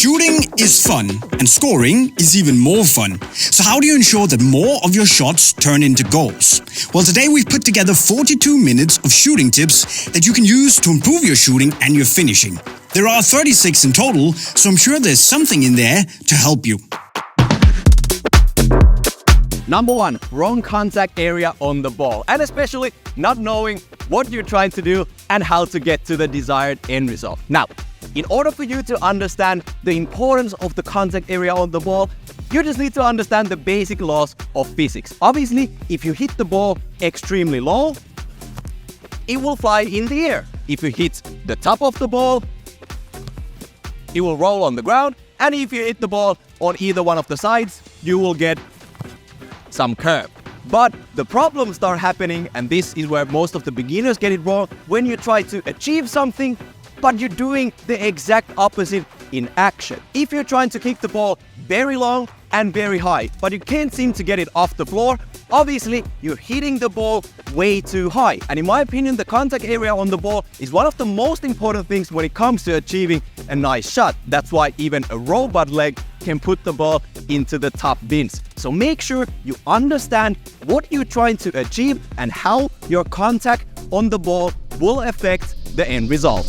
Shooting is fun, and scoring is even more fun. So how do you ensure that more of your shots turn into goals? Well, today we've put together 42 minutes of shooting tips that you can use to improve your shooting and your finishing. There are 36 in total, so I'm sure there's something in there to help you. Number 1, wrong contact area on the ball, and especially not knowing what you're trying to do and how to get to the desired end result. Now, in order for you to understand the importance of the contact area on the ball, you just need to understand the basic laws of physics. Obviously, if you hit the ball extremely low, it will fly in the air. If you hit the top of the ball, it will roll on the ground. And if you hit the ball on either one of the sides, you will get some curve. But the problems start happening, and this is where most of the beginners get it wrong, when you try to achieve something but you're doing the exact opposite in action. If you're trying to kick the ball very long and very high, but you can't seem to get it off the floor, obviously you're hitting the ball way too high. And in my opinion, the contact area on the ball is one of the most important things when it comes to achieving a nice shot. That's why even a robot leg can put the ball into the top bins. So make sure you understand what you're trying to achieve and how your contact on the ball will affect the end result.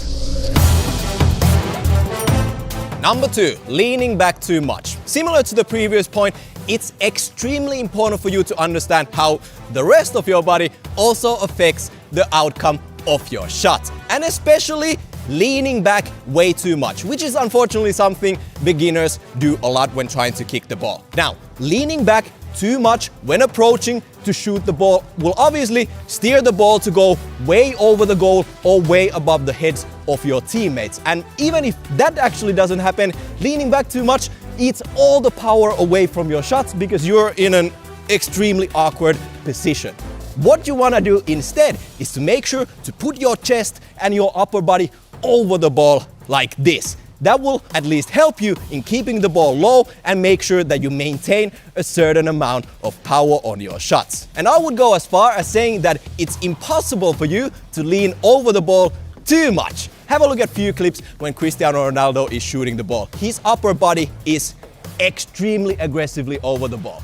Number 2, leaning back too much. Similar to the previous point, it's extremely important for you to understand how the rest of your body also affects the outcome of your shot. And especially leaning back way too much, which is unfortunately something beginners do a lot when trying to kick the ball. Now, leaning back too much when approaching to shoot the ball will obviously steer the ball to go way over the goal or way above the heads of your teammates. And even if that actually doesn't happen, leaning back too much eats all the power away from your shots because you're in an extremely awkward position. What you want to do instead is to make sure to put your chest and your upper body over the ball like this. That will at least help you in keeping the ball low and make sure that you maintain a certain amount of power on your shots. And I would go as far as saying that it's impossible for you to lean over the ball too much. Have a look at a few clips when Cristiano Ronaldo is shooting the ball. His upper body is extremely aggressively over the ball.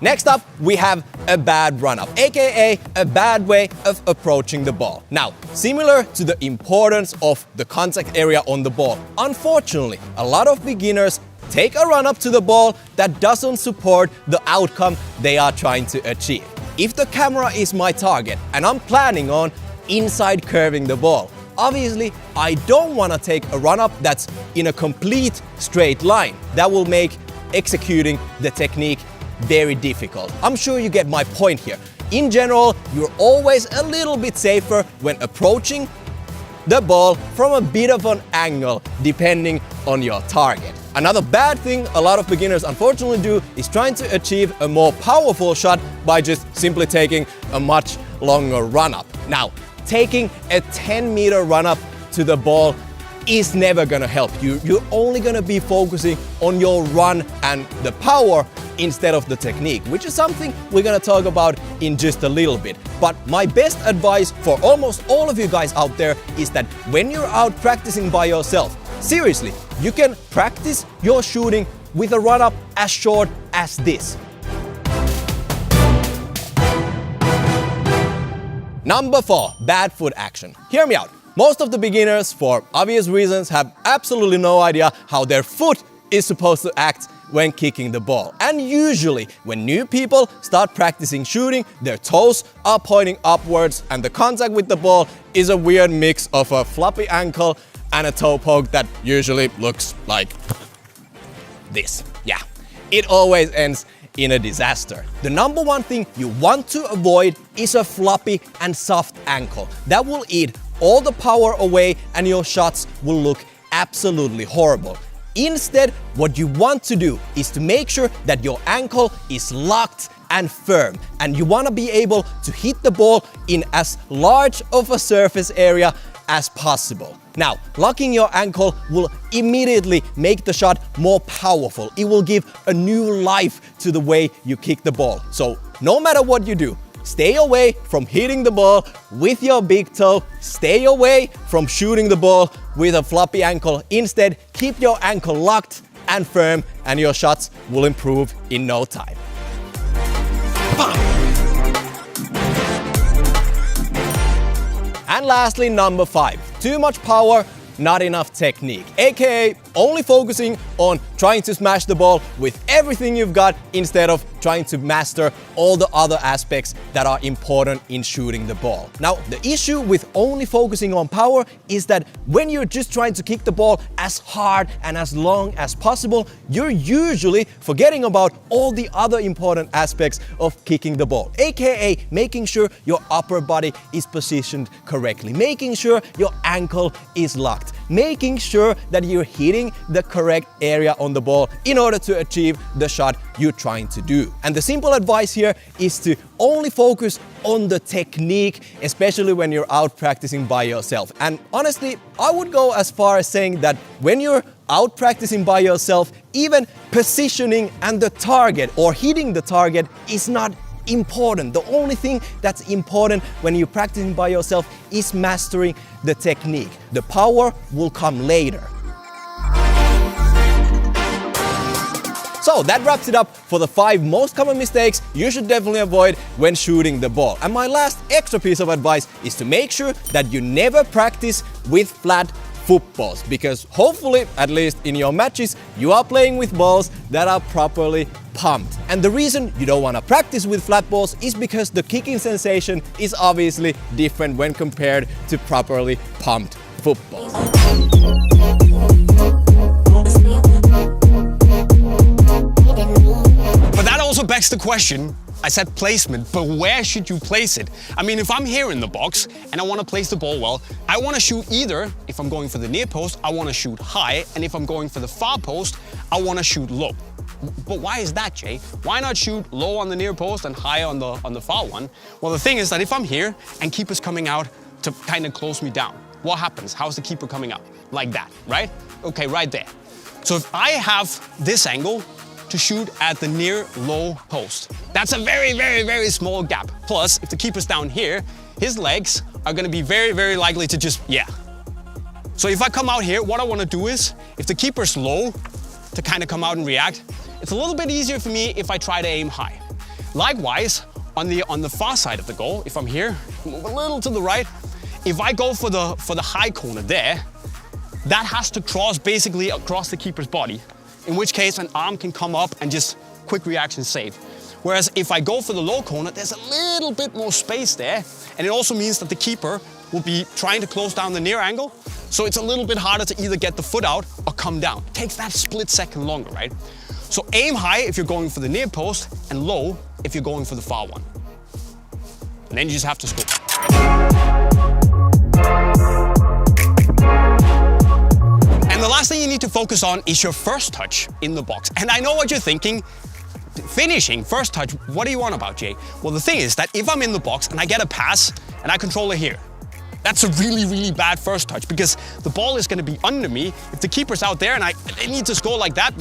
Next up, we have a bad run-up, aka a bad way of approaching the ball. Now, similar to the importance of the contact area on the ball, unfortunately, a lot of beginners take a run-up to the ball that doesn't support the outcome they are trying to achieve. If the camera is my target and I'm planning on inside curving the ball, obviously, I don't want to take a run-up that's in a complete straight line. That will make executing the technique very difficult. I'm sure you get my point here. In general, you're always a little bit safer when approaching the ball from a bit of an angle depending on your target. Another bad thing a lot of beginners unfortunately do is trying to achieve a more powerful shot by just simply taking a much longer run-up. Now, taking a 10-meter run-up to the ball is never gonna help you. You're only gonna be focusing on your run and the power instead of the technique, which is something we're gonna talk about in just a little bit. But my best advice for almost all of you guys out there is that when you're out practicing by yourself, seriously, you can practice your shooting with a run-up as short as this. Number 4, bad foot action. Hear me out. Most of the beginners, for obvious reasons, have absolutely no idea how their foot is supposed to act when kicking the ball. And usually, when new people start practicing shooting, their toes are pointing upwards and the contact with the ball is a weird mix of a floppy ankle and a toe poke that usually looks like this. Yeah, it always ends in a disaster. The number 1 thing you want to avoid is a floppy and soft ankle. That will eat all the power away and your shots will look absolutely horrible. Instead, what you want to do is to make sure that your ankle is locked and firm, and you want to be able to hit the ball in as large of a surface area as possible. Now, locking your ankle will immediately make the shot more powerful. It will give a new life to the way you kick the ball. So no matter what you do, stay away from hitting the ball with your big toe. Stay away from shooting the ball with a floppy ankle. Instead, keep your ankle locked and firm, and your shots will improve in no time. And lastly, number 5, too much power, not enough technique, aka only focusing on trying to smash the ball with everything you've got instead of trying to master all the other aspects that are important in shooting the ball. Now, the issue with only focusing on power is that when you're just trying to kick the ball as hard and as long as possible, you're usually forgetting about all the other important aspects of kicking the ball, aka making sure your upper body is positioned correctly, making sure your ankle is locked, making sure that you're hitting the correct area on the ball in order to achieve the shot you're trying to do. And the simple advice here is to only focus on the technique, especially when you're out practicing by yourself. And honestly, I would go as far as saying that when you're out practicing by yourself, even positioning and the target or hitting the target is not important. The only thing that's important when you're practicing by yourself is mastering the technique. The power will come later. So that wraps it up for the 5 most common mistakes you should definitely avoid when shooting the ball. And my last extra piece of advice is to make sure that you never practice with flat footballs, because hopefully, at least in your matches, you are playing with balls that are properly pumped. And the reason you don't want to practice with flat balls is because the kicking sensation is obviously different when compared to properly pumped footballs. But that also begs the question, I said placement, but where should you place it? I mean, if I'm here in the box and I want to place the ball well, I want to shoot either, if I'm going for the near post, I want to shoot high, and if I'm going for the far post, I want to shoot low. But why is that, Jay? Why not shoot low on the near post and high on the far one? Well, the thing is that if I'm here and keeper's coming out to kind of close me down, what happens? How's the keeper coming out? Like that, right? Okay, right there. So if I have this angle to shoot at the near low post, that's a very, very, very small gap. Plus, if the keeper's down here, his legs are gonna be very, very likely to just, So if I come out here, what I wanna do is, if the keeper's low, to kind of come out and react, it's a little bit easier for me if I try to aim high. Likewise, on the far side of the goal, if I'm here, move a little to the right, if I go for the high corner there, that has to cross basically across the keeper's body, in which case an arm can come up and just quick reaction save. Whereas if I go for the low corner, there's a little bit more space there, and it also means that the keeper will be trying to close down the near angle, so it's a little bit harder to either get the foot out or come down. It takes that split second longer, right? So aim high if you're going for the near post, and low if you're going for the far one. And then you just have to score. The last thing you need to focus on is your first touch in the box. And I know what you're thinking, finishing, first touch, what do you want about, Jay? Well, the thing is that if I'm in the box and I get a pass and I control it here, that's a really, really bad first touch, because the ball is gonna be under me. If the keeper's out there and I need to score like that,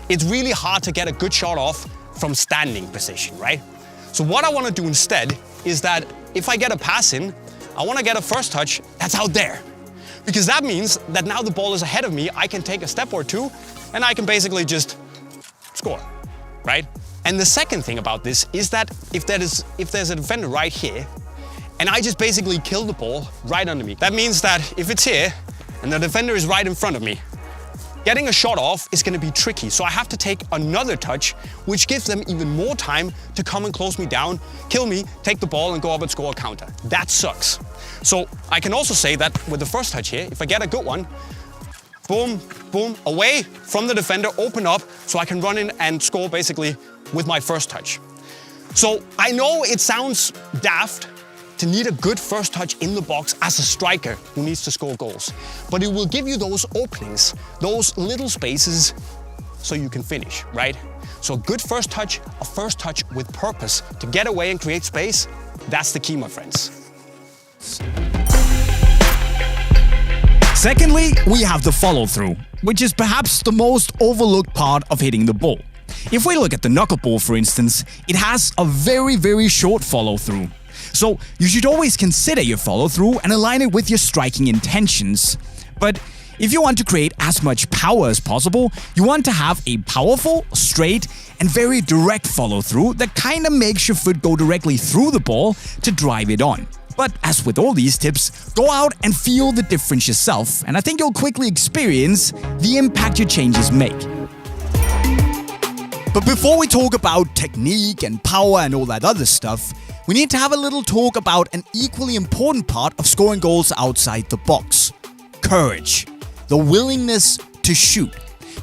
it's really hard to get a good shot off from standing position, right? So what I wanna do instead is that if I get a pass in, I wanna get a first touch that's out there. Because that means that now the ball is ahead of me, I can take a step or two, and I can basically just score, right? And the second thing about this is that if there's a defender right here, and I just basically kill the ball right under me, that means that if it's here, and the defender is right in front of me, getting a shot off is gonna be tricky. So I have to take another touch, which gives them even more time to come and close me down, kill me, take the ball, and go up and score a counter. That sucks. So I can also say that with the first touch here, if I get a good one, boom, boom, away from the defender, open up, so I can run in and score basically with my first touch. So I know it sounds daft to need a good first touch in the box as a striker who needs to score goals, but it will give you those openings, those little spaces, so you can finish, right? So a good first touch, a first touch with purpose to get away and create space, that's the key, my friends. Secondly, we have the follow-through, which is perhaps the most overlooked part of hitting the ball. If we look at the knuckleball, for instance, it has a very short follow-through. So you should always consider your follow-through and align it with your striking intentions. But if you want to create as much power as possible, you want to have a powerful, straight, and very direct follow-through that kinda makes your foot go directly through the ball to drive it on. But as with all these tips, go out and feel the difference yourself, and I think you'll quickly experience the impact your changes make. But before we talk about technique and power and all that other stuff, we need to have a little talk about an equally important part of scoring goals outside the box: courage. The willingness to shoot.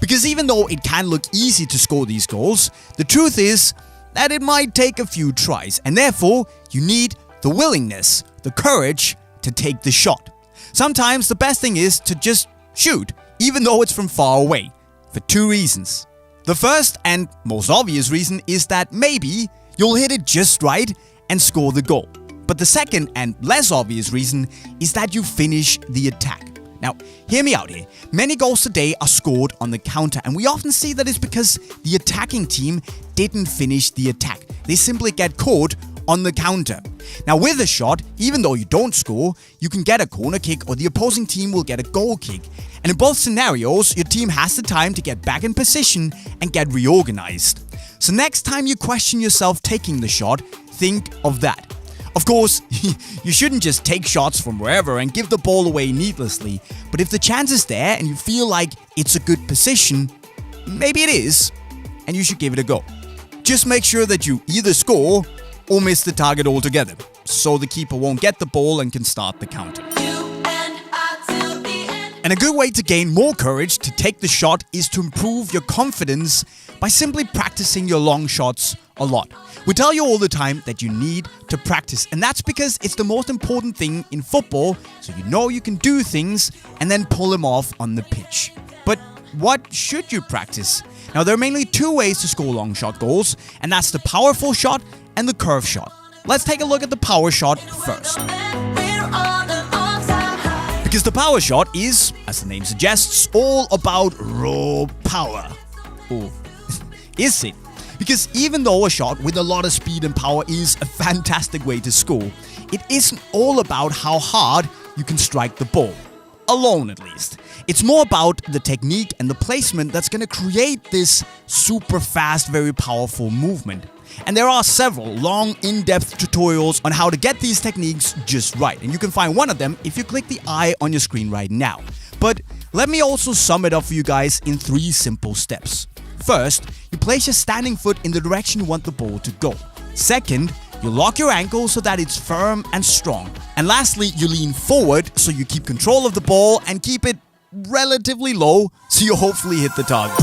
Because even though it can look easy to score these goals, the truth is that it might take a few tries, and therefore you need the willingness, the courage to take the shot. Sometimes the best thing is to just shoot, even though it's from far away, for two reasons. The first and most obvious reason is that maybe you'll hit it just right and score the goal. But the second and less obvious reason is that you finish the attack. Now, hear me out here. Many goals today are scored on the counter, and we often see that it's because the attacking team didn't finish the attack. They simply get caught on the counter. Now, with a shot, even though you don't score, you can get a corner kick or the opposing team will get a goal kick. And in both scenarios, your team has the time to get back in position and get reorganized. So next time you question yourself taking the shot, think of that. Of course, you shouldn't just take shots from wherever and give the ball away needlessly, but if the chance is there and you feel like it's a good position, maybe it is, and you should give it a go. Just make sure that you either score or miss the target altogether, so the keeper won't get the ball and can start the counter. And a good way to gain more courage to take the shot is to improve your confidence by simply practicing your long shots a lot. We tell you all the time that you need to practice, and that's because it's the most important thing in football, so you know you can do things and then pull them off on the pitch. But what should you practice? Now, there are mainly two ways to score long shot goals, and that's the powerful shot and the curve shot. Let's take a look at the power shot first. Because the power shot is, as the name suggests, all about raw power. Or is it? Because even though a shot with a lot of speed and power is a fantastic way to score, it isn't all about how hard you can strike the ball. Alone, at least. It's more about the technique and the placement that's going to create this super fast, very powerful movement. And there are several long, in-depth tutorials on how to get these techniques just right. And you can find one of them if you click the eye on your screen right now. But let me also sum it up for you guys in 3 simple steps. First, you place your standing foot in the direction you want the ball to go. Second, you lock your ankle so that it's firm and strong. And lastly, you lean forward so you keep control of the ball and keep it relatively low so you hopefully hit the target.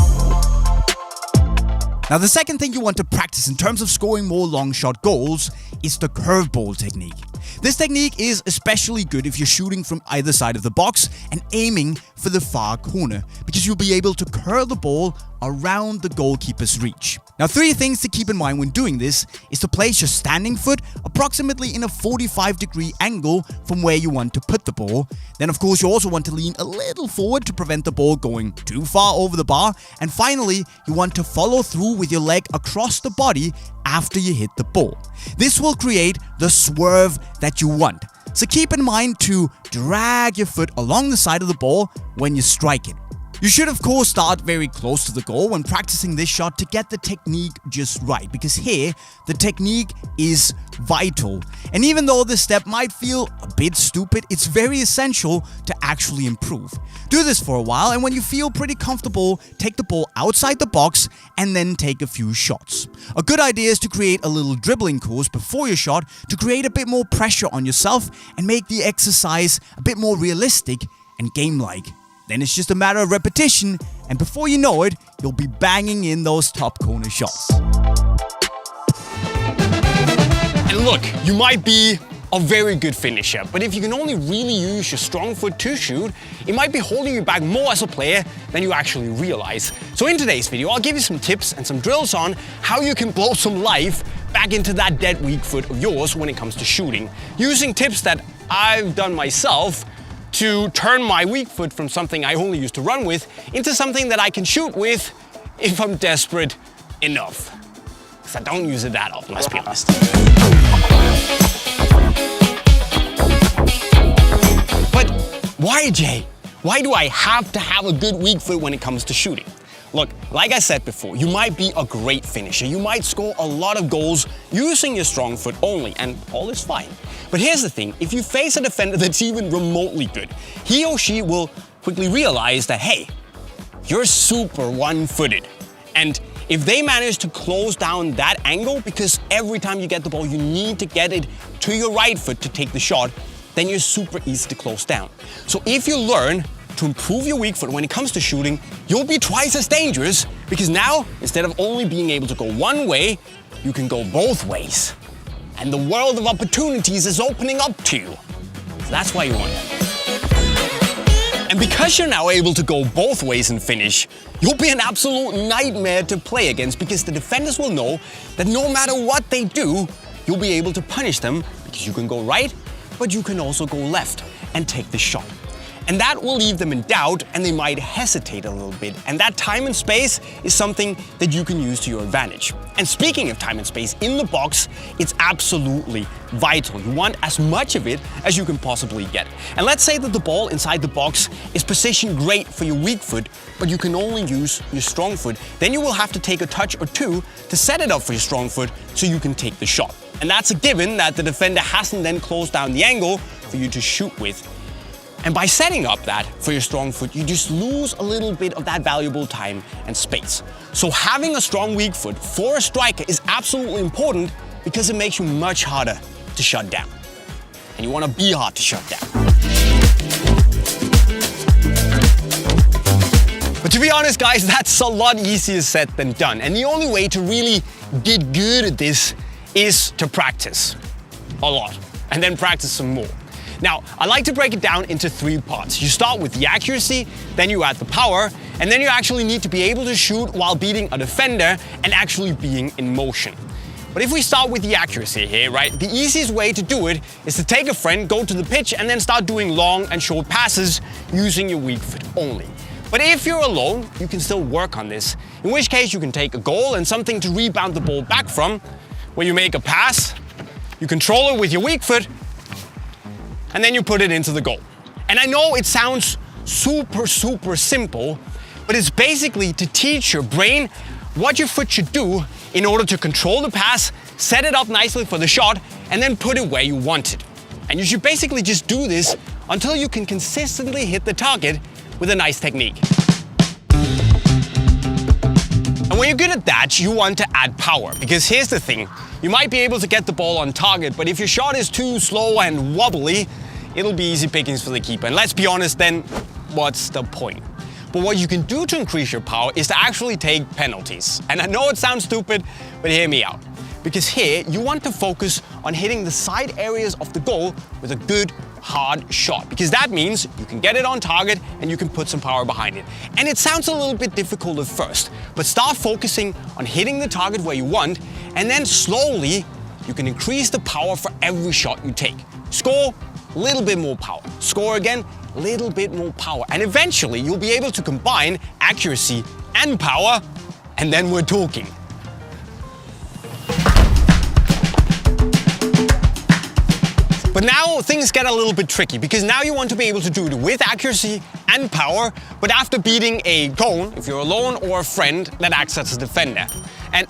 Now, the second thing you want to practice in terms of scoring more long shot goals is the curveball technique. This technique is especially good if you're shooting from either side of the box and aiming for the far corner, because you'll be able to curl the ball around the goalkeeper's reach. Now, 3 things to keep in mind when doing this is to place your standing foot approximately in a 45-degree angle from where you want to put the ball. Then, of course, you also want to lean a little forward to prevent the ball going too far over the bar. And finally, you want to follow through with your leg across the body after you hit the ball. This will create the swerve that you want. So keep in mind to drag your foot along the side of the ball when you strike it. You should, of course, start very close to the goal when practicing this shot to get the technique just right, because here, the technique is vital. And even though this step might feel a bit stupid, it's very essential to actually improve. Do this for a while, and when you feel pretty comfortable, take the ball outside the box and then take a few shots. A good idea is to create a little dribbling course before your shot to create a bit more pressure on yourself and make the exercise a bit more realistic and game-like. Then it's just a matter of repetition, and before you know it, you'll be banging in those top corner shots. And look, you might be a very good finisher, but if you can only really use your strong foot to shoot, it might be holding you back more as a player than you actually realize. So in today's video, I'll give you some tips and some drills on how you can blow some life back into that dead weak foot of yours when it comes to shooting, using tips that I've done myself to turn my weak foot from something I only used to run with into something that I can shoot with if I'm desperate enough. Because I don't use it that often, let's be honest. But why, Jay? Why do I have to have a good weak foot when it comes to shooting? Look, like I said before, you might be a great finisher. You might score a lot of goals using your strong foot only, and all is fine. But here's the thing, if you face a defender that's even remotely good, he or she will quickly realize that, hey, you're super one-footed. And if they manage to close down that angle, because every time you get the ball, you need to get it to your right foot to take the shot, then you're super easy to close down. So if you learn to improve your weak foot when it comes to shooting, you'll be twice as dangerous, because now, instead of only being able to go one way, you can go both ways. And the world of opportunities is opening up to you. So that's why you want it. And because you're now able to go both ways and finish, you'll be an absolute nightmare to play against, because the defenders will know that no matter what they do, you'll be able to punish them, because you can go right, but you can also go left and take the shot. And that will leave them in doubt, and they might hesitate a little bit. And that time and space is something that you can use to your advantage. And speaking of time and space, in the box, it's absolutely vital. You want as much of it as you can possibly get. And let's say that the ball inside the box is positioned great for your weak foot, but you can only use your strong foot. Then you will have to take a touch or two to set it up for your strong foot so you can take the shot. And that's a given that the defender hasn't then closed down the angle for you to shoot with. And by setting up that for your strong foot, you just lose a little bit of that valuable time and space. So having a strong weak foot for a striker is absolutely important, because it makes you much harder to shut down. And you want to be hard to shut down. But to be honest, guys, that's a lot easier said than done. And the only way to really get good at this is to practice a lot, and then practice some more. Now, I like to break it down into 3 parts. You start with the accuracy, then you add the power, and then you actually need to be able to shoot while beating a defender and actually being in motion. But if we start with the accuracy here, right, the easiest way to do it is to take a friend, go to the pitch, and then start doing long and short passes using your weak foot only. But if you're alone, you can still work on this, in which case you can take a goal and something to rebound the ball back from, where you make a pass, you control it with your weak foot, and then you put it into the goal. And I know it sounds super simple, but it's basically to teach your brain what your foot should do in order to control the pass, set it up nicely for the shot, and then put it where you want it. And you should basically just do this until you can consistently hit the target with a nice technique. And when you're good at that, you want to add power, because here's the thing. You might be able to get the ball on target, but if your shot is too slow and wobbly, it'll be easy pickings for the keeper. And let's be honest then, what's the point? But what you can do to increase your power is to actually take penalties. And I know it sounds stupid, but hear me out. Because here, you want to focus on hitting the side areas of the goal with a good, hard shot. Because that means you can get it on target and you can put some power behind it. And it sounds a little bit difficult at first, but start focusing on hitting the target where you want, and then slowly, you can increase the power for every shot you take. Score, little bit more power. Score again, little bit more power. And eventually, you'll be able to combine accuracy and power, and then we're talking. But now things get a little bit tricky, because now you want to be able to do it with accuracy and power, but after beating a cone, if you're alone, or a friend that acts as a defender. And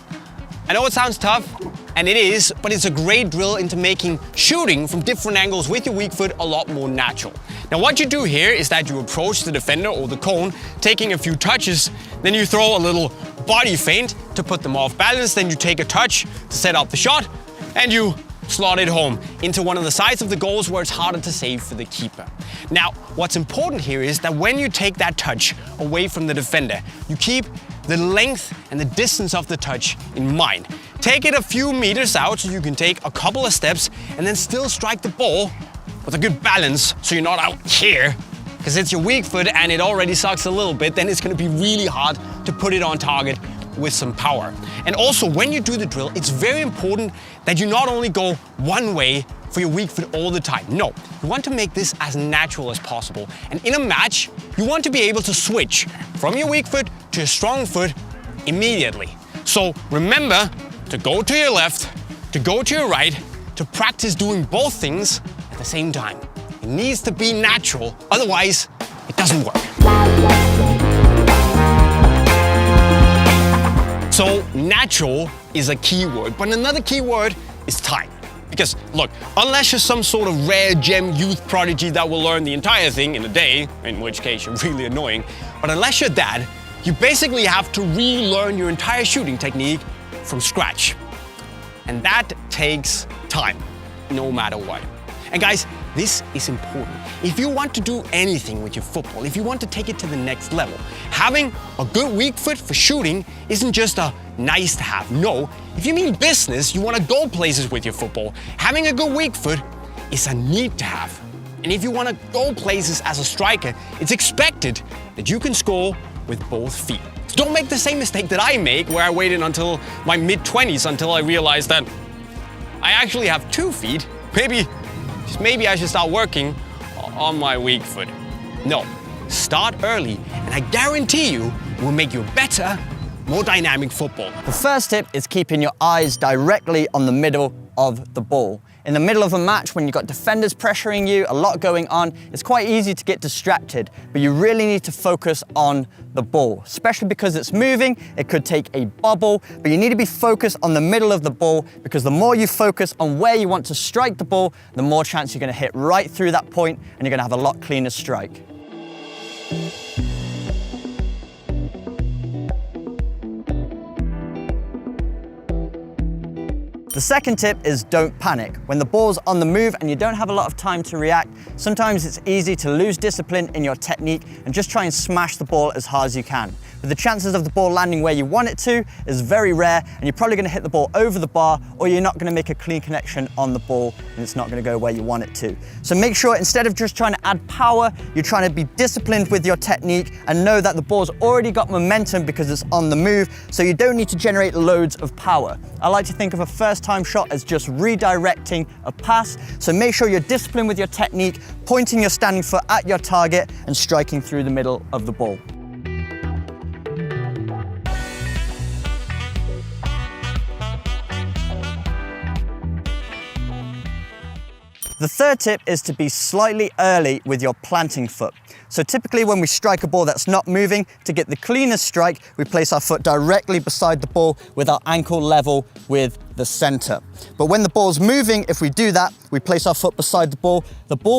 I know it sounds tough, and it is, but it's a great drill into making shooting from different angles with your weak foot a lot more natural. Now what you do here is that you approach the defender or the cone, taking a few touches, then you throw a little body feint to put them off balance, then you take a touch to set up the shot, and you slot it home into one of the sides of the goals where it's harder to save for the keeper. Now, what's important here is that when you take that touch away from the defender, you keep the length and the distance of the touch in mind. Take it a few meters out so you can take a couple of steps and then still strike the ball with a good balance so you're not out here, because it's your weak foot and it already sucks a little bit, then it's going to be really hard to put it on target with some power. And also, when you do the drill, it's very important that you not only go one way for your weak foot all the time. No, you want to make this as natural as possible. And in a match, you want to be able to switch from your weak foot to your strong foot immediately. So remember to go to your left, to go to your right, to practice doing both things at the same time. It needs to be natural, otherwise it doesn't work. So natural is a key word, but another key word is time. Because look, unless you're some sort of rare gem youth prodigy that will learn the entire thing in a day, in which case you're really annoying, but unless you're that, you basically have to relearn your entire shooting technique from scratch. And that takes time, no matter what. And guys, this is important. If you want to do anything with your football, if you want to take it to the next level, having a good weak foot for shooting isn't just a nice to have. No, if you mean business, you want to go places with your football, having a good weak foot is a need to have. And if you want to go places as a striker, it's expected that you can score with both feet. So don't make the same mistake that I make, where I waited until my mid-20s until I realized that I actually have 2 feet. Maybe I should start working on my weak foot. No, start early, and I guarantee you it will make you a better, more dynamic football. The first tip is keeping your eyes directly on the middle of the ball. In the middle of a match, when you've got defenders pressuring you, a lot going on, it's quite easy to get distracted, but you really need to focus on the ball, especially because it's moving. It could take a bobble, but you need to be focused on the middle of the ball, because the more you focus on where you want to strike the ball, the more chance you're going to hit right through that point, and you're going to have a lot cleaner strike. The second tip is don't panic. When the ball's on the move and you don't have a lot of time to react, sometimes it's easy to lose discipline in your technique and just try and smash the ball as hard as you can. But the chances of the ball landing where you want it to is very rare, and you're probably going to hit the ball over the bar, or you're not going to make a clean connection on the ball and it's not going to go where you want it to. So make sure instead of just trying to add power, you're trying to be disciplined with your technique and know that the ball's already got momentum because it's on the move, so you don't need to generate loads of power. I like to think of a first-time shot as just redirecting a pass, so make sure you're disciplined with your technique, pointing your standing foot at your target and striking through the middle of the ball. The third tip is to be slightly early with your planting foot. So typically when we strike a ball that's not moving, to get the cleanest strike, we place our foot directly beside the ball with our ankle level with the center. But when the ball's moving, if we do that, we place our foot beside the ball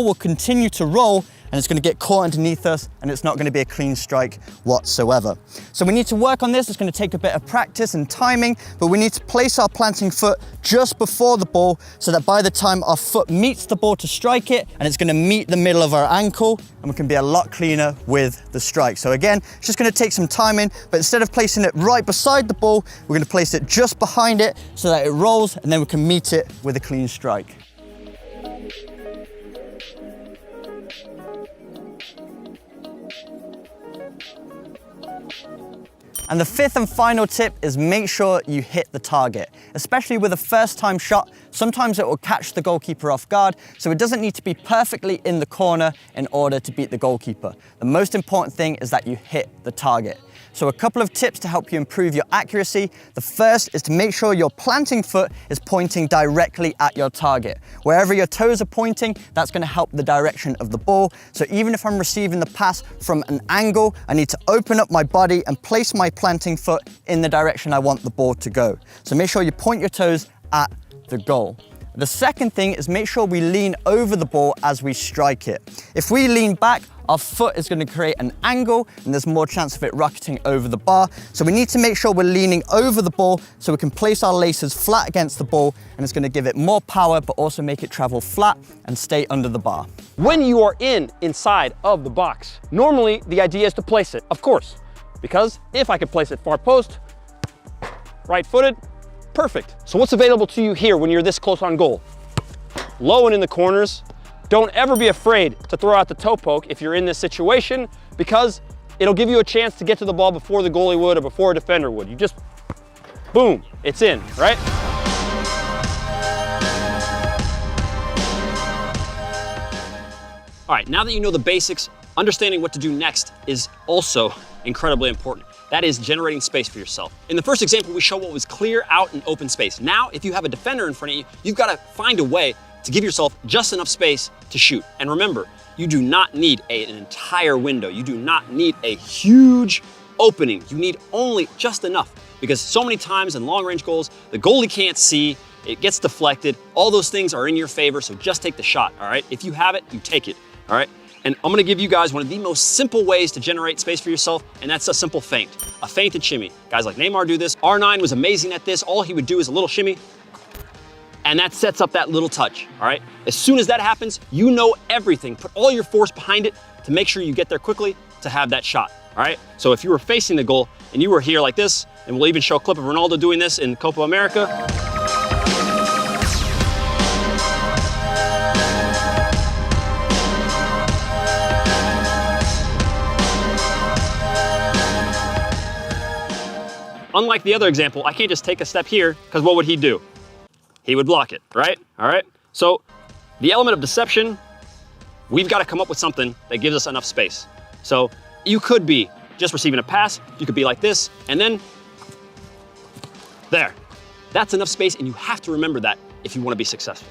will continue to roll, and it's going to get caught underneath us, and it's not going to be a clean strike whatsoever. So we need to work on this. It's going to take a bit of practice and timing, but we need to place our planting foot just before the ball so that by the time our foot meets the ball to strike it, and it's going to meet the middle of our ankle, and we can be a lot cleaner with the strike. So again, it's just going to take some timing, but instead of placing it right beside the ball, we're going to place it just behind it so that it rolls, and then we can meet it with a clean strike. And the fifth and final tip is make sure you hit the target. Especially with a first-time shot, sometimes it will catch the goalkeeper off guard, so it doesn't need to be perfectly in the corner in order to beat the goalkeeper. The most important thing is that you hit the target. So a couple of tips to help you improve your accuracy. The first is to make sure your planting foot is pointing directly at your target. Wherever your toes are pointing, that's going to help the direction of the ball. So even if I'm receiving the pass from an angle, I need to open up my body and place my planting foot in the direction I want the ball to go. So make sure you point your toes at the goal. The second thing is make sure we lean over the ball as we strike it. If we lean back, our foot is going to create an angle and there's more chance of it rocketing over the bar. So we need to make sure we're leaning over the ball so we can place our laces flat against the ball, and it's going to give it more power but also make it travel flat and stay under the bar. When you are inside of the box, normally the idea is to place it, of course, because if I could place it far post, right-footed, perfect. So what's available to you here when you're this close on goal? Low and in the corners. Don't ever be afraid to throw out the toe poke if you're in this situation, because it'll give you a chance to get to the ball before the goalie would or before a defender would. You just, boom, it's in, right? All right, now that you know the basics, understanding what to do next is also incredibly important. That is generating space for yourself. In the first example, we show what was clear out in open space. Now, if you have a defender in front of you, you've got to find a way to give yourself just enough space to shoot. And remember, you do not need an entire window. You do not need a huge opening. You need only just enough, because so many times in long range goals, the goalie can't see, it gets deflected. All those things are in your favor, so just take the shot, all right? If you have it, you take it, all right? And I'm gonna give you guys one of the most simple ways to generate space for yourself, and that's a simple feint, a feinted shimmy. Guys like Neymar do this. R9 was amazing at this. All he would do is a little shimmy, and that sets up that little touch, all right? As soon as that happens, you know everything. Put all your force behind it to make sure you get there quickly to have that shot, all right? So if you were facing the goal and you were here like this, and we'll even show a clip of Ronaldo doing this in Copa America. Unlike the other example, I can't just take a step here, because what would he do? He would block it, right? All right? So the element of deception, we've got to come up with something that gives us enough space. So you could be just receiving a pass, you could be like this, and then there. That's enough space, and you have to remember that if you want to be successful.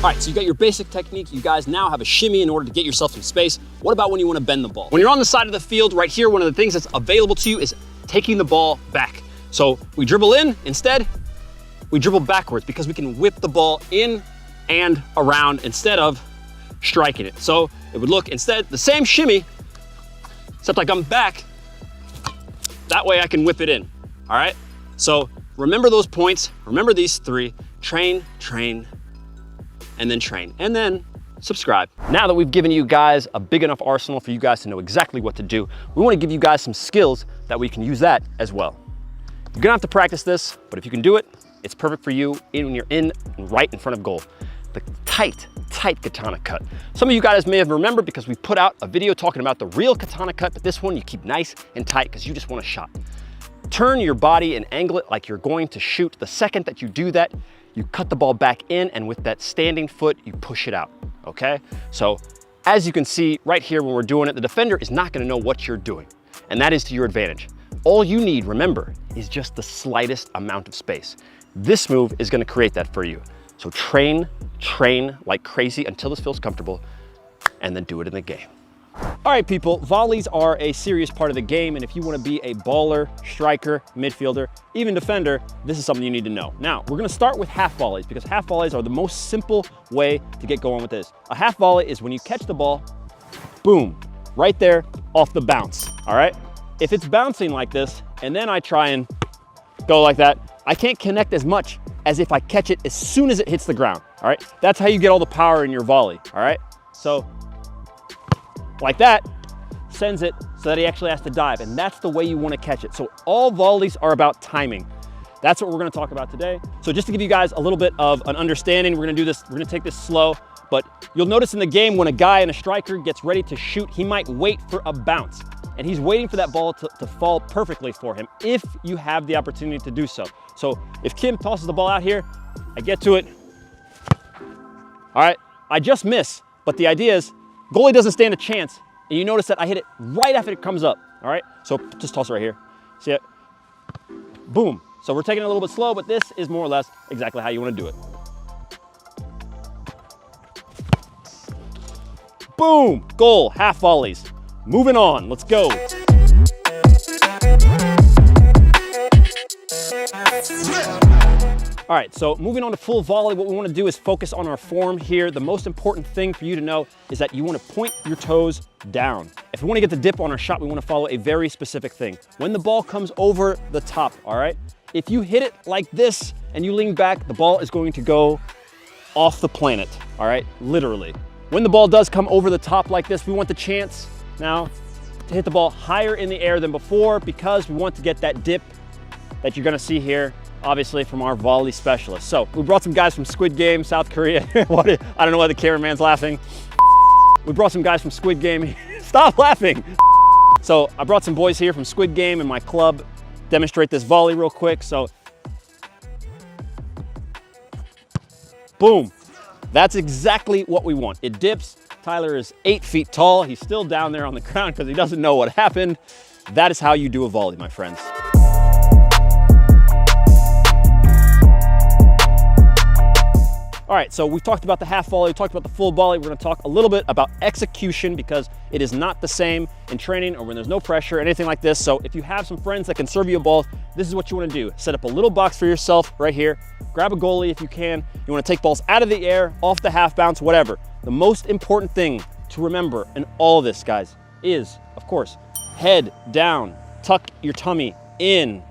All right, so you got your basic technique. You guys now have a shimmy in order to get yourself some space. What about when you want to bend the ball? When you're on the side of the field right here, one of the things that's available to you is taking the ball back. So we dribble in, instead, we dribble backwards, because we can whip the ball in and around instead of striking it. So it would look instead the same shimmy, except like I'm back. That way I can whip it in, all right? So remember those points, remember these three: train, train, and then train, and then subscribe. Now that we've given you guys a big enough arsenal for you guys to know exactly what to do, we want to give you guys some skills that we can use that as well. You're gonna have to practice this, but if you can do it, it's perfect for you when you're in right in front of goal. The tight katana cut. Some of you guys may have remembered, because we put out a video talking about the real katana cut, but this one you keep nice and tight because you just want a shot. Turn your body and angle it like you're going to shoot. The second that you do that, you cut the ball back in, and with that standing foot, you push it out, okay? So as you can see right here when we're doing it, the defender is not gonna know what you're doing, and that is to your advantage. All you need, remember, is just the slightest amount of space. This move is gonna create that for you. So train like crazy until this feels comfortable, and then do it in the game. All right, people, volleys are a serious part of the game, and if you want to be a baller, striker, midfielder, even defender, this is something you need to know. Now, we're going to start with half volleys, because half volleys are the most simple way to get going with this. A half volley is when you catch the ball, boom, right there off the bounce, all right? If it's bouncing like this, and then I try and go like that, I can't connect as much as if I catch it as soon as it hits the ground, all right? That's how you get all the power in your volley, all right? So, like that, sends it so that he actually has to dive, and that's the way you want to catch it. So all volleys are about timing. That's what we're going to talk about today. So just to give you guys a little bit of an understanding, we're going to do this, we're going to take this slow, but you'll notice in the game when a guy and a striker gets ready to shoot, he might wait for a bounce, and he's waiting for that ball to fall perfectly for him if you have the opportunity to do so. So if Kim tosses the ball out here, I get to it. All right, I just miss, but the idea is goalie doesn't stand a chance, and you notice that I hit it right after it comes up, all right? So just toss it right here, see it? Boom. So we're taking it a little bit slow, but this is more or less exactly how you wanna do it. Boom, goal, half volleys. Moving on, let's go. All right, so moving on to full volley, what we want to do is focus on our form here. The most important thing for you to know is that you want to point your toes down. If we want to get the dip on our shot, we want to follow a very specific thing. When the ball comes over the top, all right? If you hit it like this and you lean back, the ball is going to go off the planet, all right? Literally. When the ball does come over the top like this, we want the chance now to hit the ball higher in the air than before, because we want to get that dip that you're gonna see here, obviously from our volley specialist. So we brought some guys from Squid Game, South Korea. I don't know why the cameraman's laughing. We brought some guys from Squid Game. Stop laughing. So I brought some boys here from Squid Game in my club. demonstrate this volley real quick. So, boom. That's exactly what we want. It dips. Tyler is 8 feet tall. He's still down there on the ground because he doesn't know what happened. That is how you do a volley, my friends. All right, so we've talked about the half volley, we talked about the full volley. We're gonna talk a little bit about execution because it is not the same in training or when there's no pressure or anything like this. So if you have some friends that can serve you a ball, this is what you wanna do. Set up a little box for yourself right here. Grab a goalie if you can. You wanna take balls out of the air, off the half bounce, whatever. The most important thing to remember in all of this, guys, is, of course, head down, tuck your tummy in,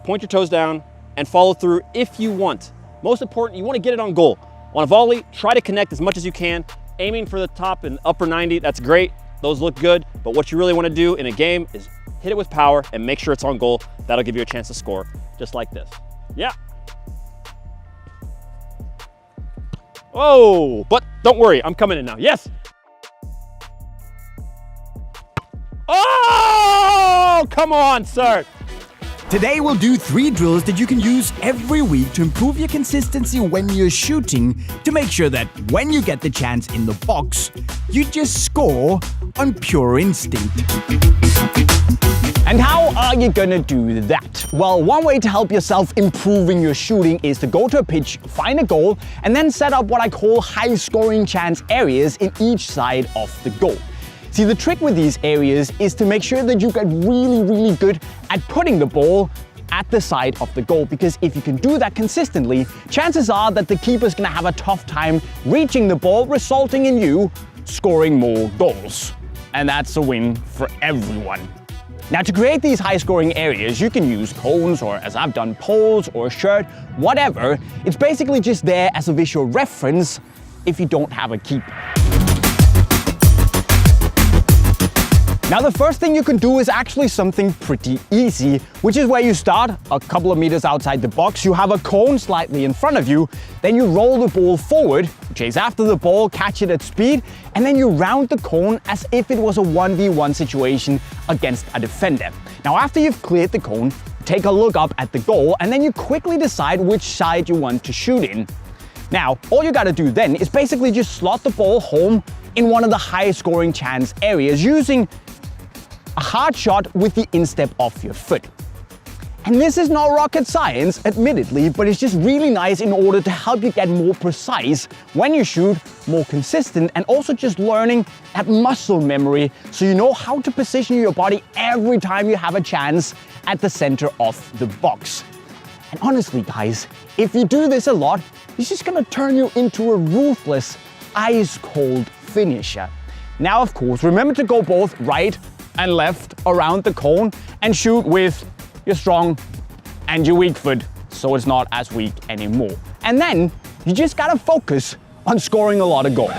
point your toes down, and follow through if you want. Most important, you want to get it on goal. On a volley, try to connect as much as you can. Aiming for the top and upper 90, that's great. Those look good, but what you really want to do in a game is hit it with power and make sure it's on goal. That'll give you a chance to score, just like this. Yeah. Oh, but don't worry, I'm coming in now. Yes. Oh, come on, sir. Today we'll do 3 drills that you can use every week to improve your consistency when you're shooting, to make sure that when you get the chance in the box, you just score on pure instinct. And how are you gonna do that? Well, one way to help yourself improving your shooting is to go to a pitch, find a goal, and then set up what I call high scoring chance areas in each side of the goal. See, the trick with these areas is to make sure that you get really good at putting the ball at the side of the goal, because if you can do that consistently, chances are that the keeper's gonna have a tough time reaching the ball, resulting in you scoring more goals. And that's a win for everyone. Now, to create these high scoring areas, you can use cones, or as I've done, poles or a shirt, whatever. It's basically just there as a visual reference if you don't have a keeper. Now, the first thing you can do is actually something pretty easy, which is where you start a couple of meters outside the box. You have a cone slightly in front of you, then you roll the ball forward, chase after the ball, catch it at speed, and then you round the cone as if it was a 1v1 situation against a defender. Now, after you've cleared the cone, take a look up at the goal, and then you quickly decide which side you want to shoot in. Now, all you gotta do then is basically just slot the ball home in one of the high scoring chance areas using a hard shot with the instep of your foot. And this is not rocket science, admittedly, but it's just really nice in order to help you get more precise when you shoot, more consistent, and also just learning that muscle memory so you know how to position your body every time you have a chance at the center of the box. And honestly, guys, if you do this a lot, it's just gonna turn you into a ruthless, ice-cold finisher. Now, of course, remember to go both right and left around the cone and shoot with your strong and your weak foot so it's not as weak anymore. And then you just gotta focus on scoring a lot of goals.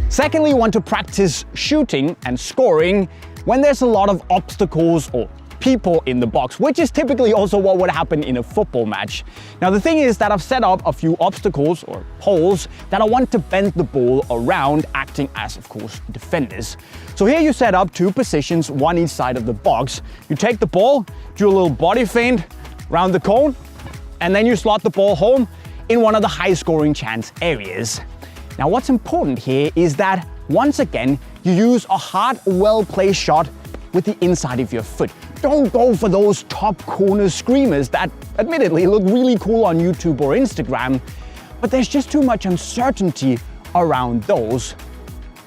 Secondly, you want to practice shooting and scoring when there's a lot of obstacles or people in the box, which is typically also what would happen in a football match. Now, the thing is that I've set up a few obstacles or poles that I want to bend the ball around, acting as, of course, defenders. So here you set up 2 positions, one each side of the box. You take the ball, do a little body feint around the cone, and then you slot the ball home in one of the high scoring chance areas. Now, what's important here is that once again, you use a hard, well-placed shot with the inside of your foot. Don't go for those top corner screamers that admittedly look really cool on YouTube or Instagram, but there's just too much uncertainty around those.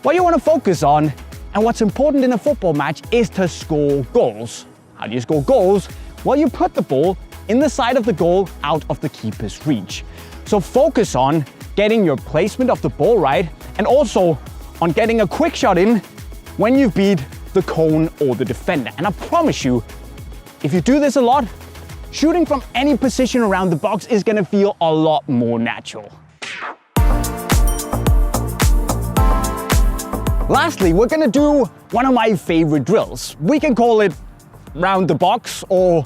What you want to focus on, and what's important in a football match, is to score goals. How do you score goals? Well, you put the ball in the side of the goal out of the keeper's reach. So focus on getting your placement of the ball right, and also on getting a quick shot in when you beat the cone or the defender. And I promise you, if you do this a lot, shooting from any position around the box is gonna feel a lot more natural. Lastly, we're gonna do one of my favorite drills. We can call it round the box or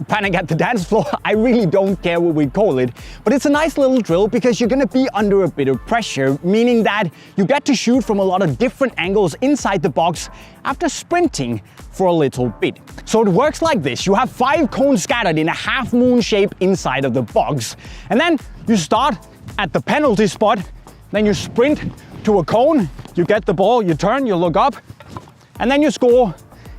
Panic at the Dance Floor, I really don't care what we call it, but it's a nice little drill because you're gonna be under a bit of pressure, meaning that you get to shoot from a lot of different angles inside the box after sprinting for a little bit. So it works like this. You have 5 cones scattered in a half moon shape inside of the box, and then you start at the penalty spot, then you sprint to a cone, you get the ball, you turn, you look up, and then you score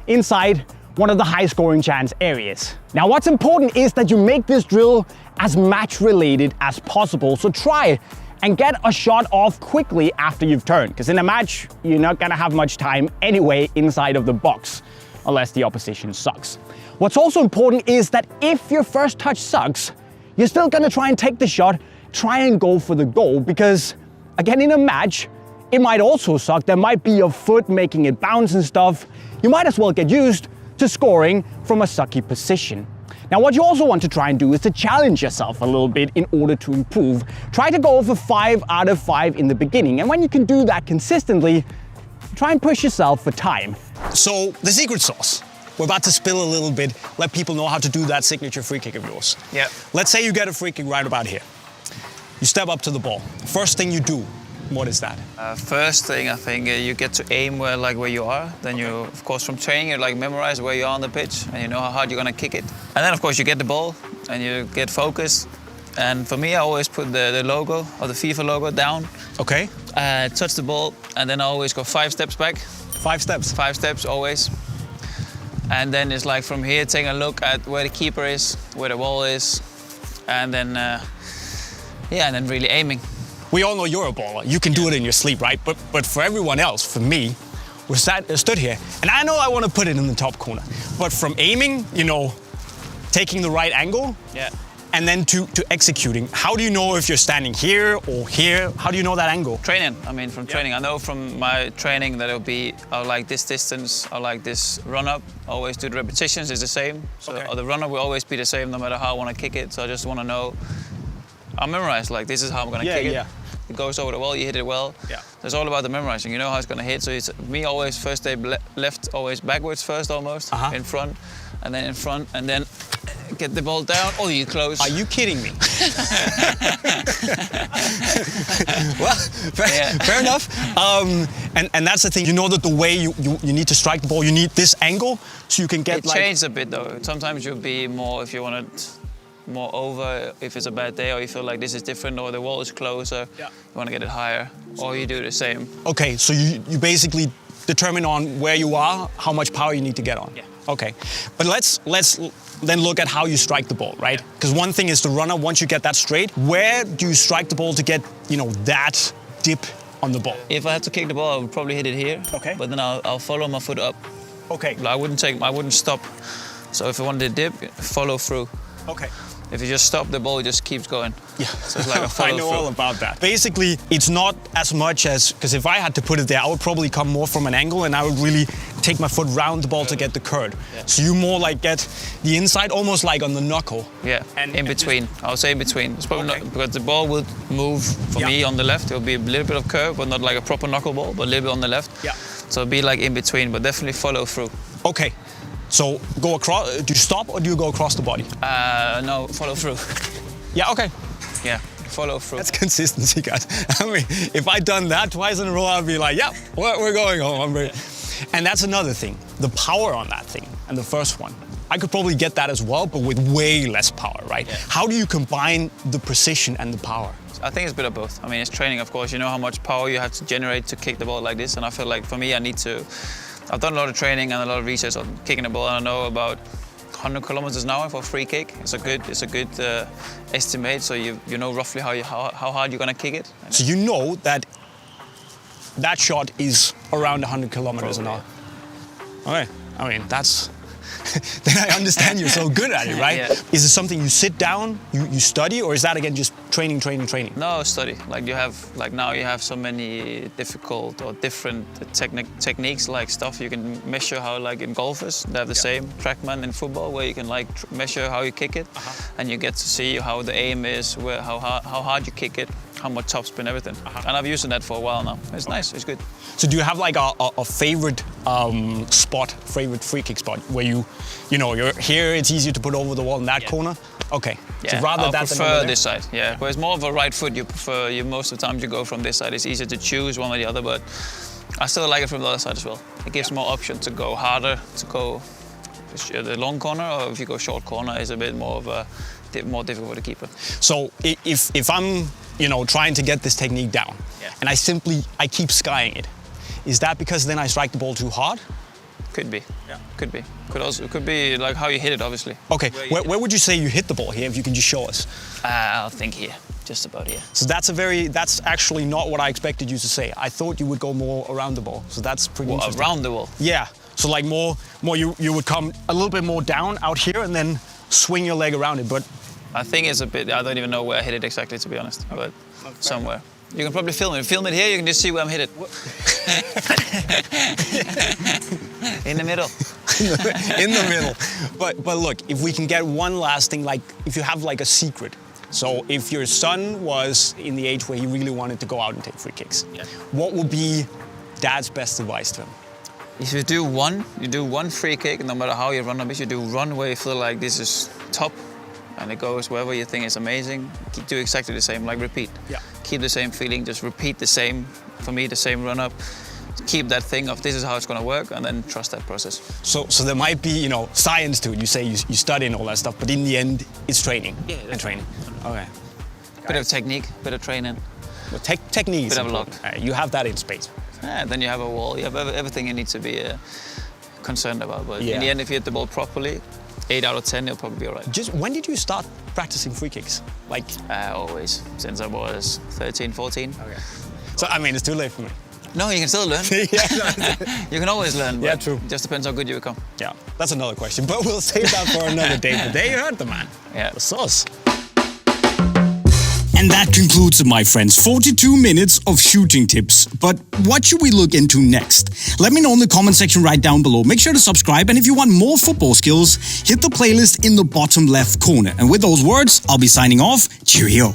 inside one of the high scoring chance areas. Now what's important is that you make this drill as match related as possible. So try and get a shot off quickly after you've turned, because in a match, you're not gonna have much time anyway inside of the box, unless the opposition sucks. What's also important is that if your first touch sucks, you're still gonna try and take the shot, try and go for the goal, because again, in a match, it might also suck. There might be your foot making it bounce and stuff. You might as well get used to scoring from a sucky position. Now, what you also want to try and do is to challenge yourself a little bit in order to improve. Try to go for 5 out of 5 in the beginning, and when you can do that consistently, try and push yourself for time. So the secret sauce. We're about to spill a little bit, let people know how to do that signature free kick of yours. Yeah. Let's say you get a free kick right about here. You step up to the ball. First thing you do, what is that? First thing, I think you get to aim where you are. Then you, of course, from training, you memorize where you are on the pitch and you know how hard you're gonna kick it. And then, of course, you get the ball and you get focused. And for me, I always put the logo or the FIFA logo down. Okay. Touch the ball, and then I always go 5 steps back. 5 steps? 5 steps always. And then it's like from here, taking a look at where the keeper is, where the ball is, and then and then really aiming. We all know you're a baller. You can do it in your sleep, right? But for everyone else, for me, we stood here, and I know I want to put it in the top corner. But from aiming, taking the right angle, and then to executing, how do you know if you're standing here or here? How do you know that angle? Training. I mean, from training. I know from my training that it'll be, I like this distance, I like this run up. I always do the repetitions, it's the same. So the run up will always be the same no matter how I want to kick it. So I just want to know, I memorize, like this is how I'm going to kick it. It goes over the wall, you hit it well. It's all about the memorizing. You know how it's going to hit. So it's me always first step left, always backwards first almost, in front, and then in front, and then get the ball down. Oh, you close. Are you kidding me? Well, fair enough. And that's the thing. You know that the way you need to strike the ball, you need this angle so you can get it changes a bit though. Sometimes you'll be more, if you want it more over, if it's a bad day or you feel like this is different or the wall is closer, you want to get it higher, or you do the same. Okay, so you basically determine on where you are, how much power you need to get on. Okay, but let's then look at how you strike the ball, right? Because one thing is the runner, once you get that straight, where do you strike the ball to get, that dip on the ball? If I had to kick the ball, I would probably hit it here. Okay. But then I'll follow my foot up. Okay. I wouldn't stop. So if I wanted to dip, follow through. Okay. If you just stop, the ball just keeps going. Yeah, so it's like a follow I know through. all about that. Basically, it's not as much as, because if I had to put it there, I would probably come more from an angle and I would really take my foot round the ball to get the curve. So you more like get the inside, almost like on the knuckle. Yeah, and in between. I would say in between. It's probably not, because the ball would move for me on the left. It'll be a little bit of curve, but not like a proper knuckle ball, but a little bit on the left. Yeah. So it'll be like in between, but definitely follow through. Okay. So go across, do you stop or do you go across the body? No, follow through. Yeah, okay. Yeah, follow through. That's consistency, guys. I mean, if I'd done that twice in a row, I'd be like, yeah, we're going home. And that's another thing, the power on that thing. And the first one, I could probably get that as well, but with way less power, right? Yeah. How do you combine the precision and the power? I think it's a bit of both. I mean, it's training, of course. You know how much power you have to generate to kick the ball like this. And I feel like for me, I've done a lot of training and a lot of research on kicking the ball, and I know about 100 kilometers an hour for a free kick. It's a good estimate, so you know roughly how hard you're gonna kick it. So you know that shot is around 100 kilometers an hour. Okay, I mean that's. Then I understand you're so good at it, right? Yeah. Is it something you sit down, you study, or is that again just training? No, study. Now you have so many difficult or different techniques, like stuff you can measure how, like in golfers, they have the same trackman in football where you can measure how you kick it, and you get to see how the aim is, how hard you kick it, how much topspin, everything. And I've used that for a while now. It's nice, it's good. So do you have like a favorite favorite free kick spot, where you're here, it's easier to put over the wall in that corner? Okay. Yeah, so rather I that prefer than this side. Yeah, whereas more of a right foot, you prefer. Most of the time you go from this side. It's easier to choose one or the other, but I still like it from the other side as well. It gives more option to go harder, to go the long corner, or if you go short corner, is a bit more of a more difficult for the keeper. So if I'm trying to get this technique down, and I keep skying it, is that because then I strike the ball too hard? Could be. Yeah. Could be. Could be like how you hit it, obviously. Okay. Where would you say you hit the ball here? If you can just show us. I think here, just about here. So that's actually not what I expected you to say. I thought you would go more around the ball. So that's pretty interesting. Around the wall. Yeah. So like more you would come a little bit more down out here and then swing your leg around it. But I think it's a bit. I don't even know where I hit it exactly, to be honest. But somewhere. You can probably film it. Film it here, you can just see where I'm hit it. In the middle. In the middle. But look, if we can get one last thing, like if you have like a secret. So if your son was in the age where he really wanted to go out and take free kicks, what would be dad's best advice to him? If you do one free kick, no matter how you run up, if you do run where you feel like this is top, and it goes wherever you think is amazing, do exactly the same, like repeat. Yeah. Keep the same feeling, just repeat the same, for me, the same run up. Keep that thing of this is how it's gonna work, and then trust that process. So there might be, science to it. You say you study and all that stuff, but in the end, it's training. Yeah, and training. Okay. Bit of technique, bit of training. Well, technique is bit of luck. You have that in space. Yeah, then you have a wall. You have everything you need to be concerned about. But in the end, if you hit the ball properly, 8 out of 10, you'll probably be all right. Just when did you start practicing free kicks? Like always, since I was 13, 14. Okay. So I mean, it's too late for me. No, you can still learn. You can always learn. Yeah, true. It just depends how good you become. Yeah, that's another question, but we'll save that for another day. But there you heard the man. Yeah. The sauce. And that concludes it, my friends. 42 minutes of shooting tips. But what should we look into next? Let me know in the comment section right down below. Make sure to subscribe. And if you want more football skills, hit the playlist in the bottom left corner. And with those words, I'll be signing off. Cheerio.